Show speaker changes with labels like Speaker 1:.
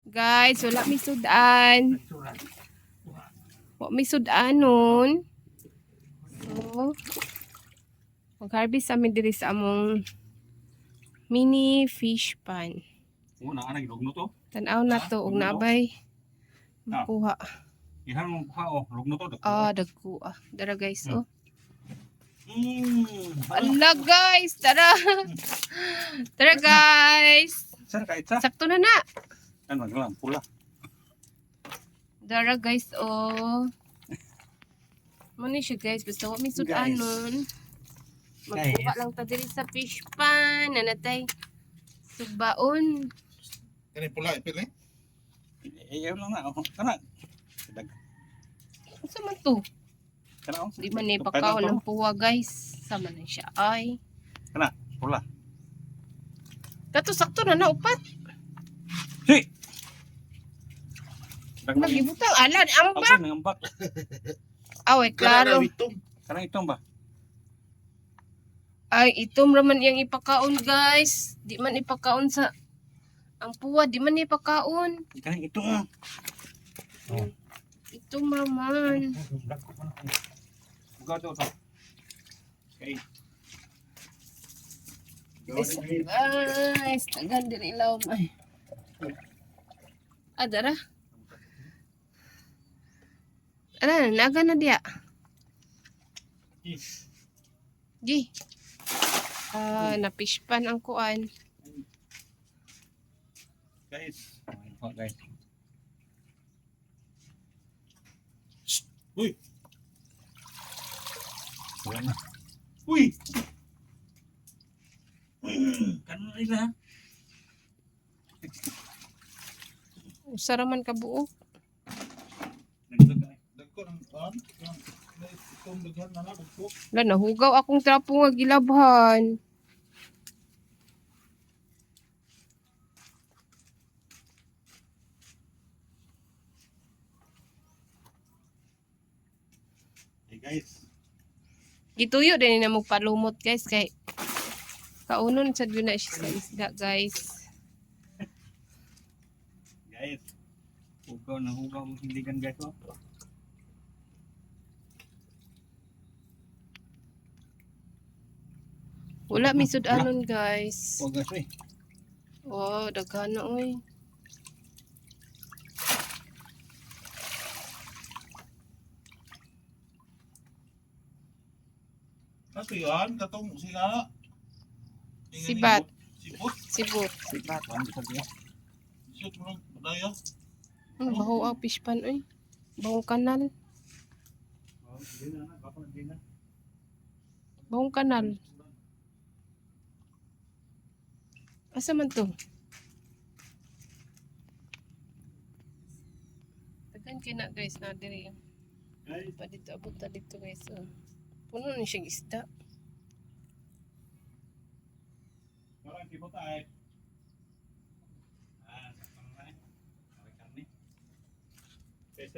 Speaker 1: Guys, wala may sudan. Wala may sudanon. So, mag-harvest kami diri sa among mini fish pan.
Speaker 2: Una ana gilugno to.
Speaker 1: Tanaw na to og nabay makuha.
Speaker 2: Ihan mo kuha oh, lugno to.
Speaker 1: Dagko ah. Dara guys oh.
Speaker 2: Ala.
Speaker 1: Ala guys, tara. Tara guys.
Speaker 2: Sir kahit sa.
Speaker 1: Sakto na na.
Speaker 2: Ano lang pula.
Speaker 1: Dara guys oh. Muna siya guys, basta wala may sudanon. Magkuha lang ta diri sa fish pan. Nanatay subaon.
Speaker 3: Kani pula ipil eh.
Speaker 2: Ayaw lang na. Kana.
Speaker 1: Asa man to?
Speaker 2: Kana.
Speaker 1: Di man ni pakaon ng puwa guys. Sama na siya ay.
Speaker 2: Kana. Pula.
Speaker 1: Kato sakto na na upat.
Speaker 2: Si.
Speaker 1: Nagibutang alan ambak.
Speaker 2: Ang nangambak.
Speaker 1: Awe klaro.
Speaker 2: Kana itong ba?
Speaker 1: Ay itom raman yang ipakaon guys. Di man ipakaon sa ang puwa, di man ipakaon.
Speaker 2: Kana itong.
Speaker 1: Itom raman.
Speaker 2: Buka to. Okay.
Speaker 1: Guys, tagan diri ilaw ay. Adara. Ara, naga na dia. Di. Napishpan ang kuan.
Speaker 2: Guys. Guys.
Speaker 3: Uy.
Speaker 2: Wala na. Uy. Kanon ila.
Speaker 1: Usa raman ka buok.
Speaker 3: Dagko ng kuan. Itong daghan na dagko.
Speaker 1: Wala, nahugaw akong trapo nga gilabhan.
Speaker 2: Hey guys.
Speaker 1: Gituyo din na magpalumot guys kay kaunon sa na siya sa isda guys.
Speaker 2: Guys. Hugaw na hugaw hindi kan guys oh.
Speaker 1: Wala may sudanon guys.
Speaker 2: Huwag guys eh.
Speaker 1: Oh, daghan na oy.
Speaker 3: Kaso yan, katong siya.
Speaker 1: Sibat.
Speaker 3: Sibot.
Speaker 1: Sibot, sibat.
Speaker 2: Kuan sa dia.
Speaker 3: Sibot mo lang padaya.
Speaker 1: Baho ang fish pan oy. Bahong kanal.
Speaker 2: Oh, hindi na baka hindi na.
Speaker 1: Bahong kanal. Asa man to? Tagan kina guys na diri.
Speaker 2: Guys,
Speaker 1: Pa dito abot ta dito guys. Oh. Puno ni siyang isda.
Speaker 2: parang sibot ay.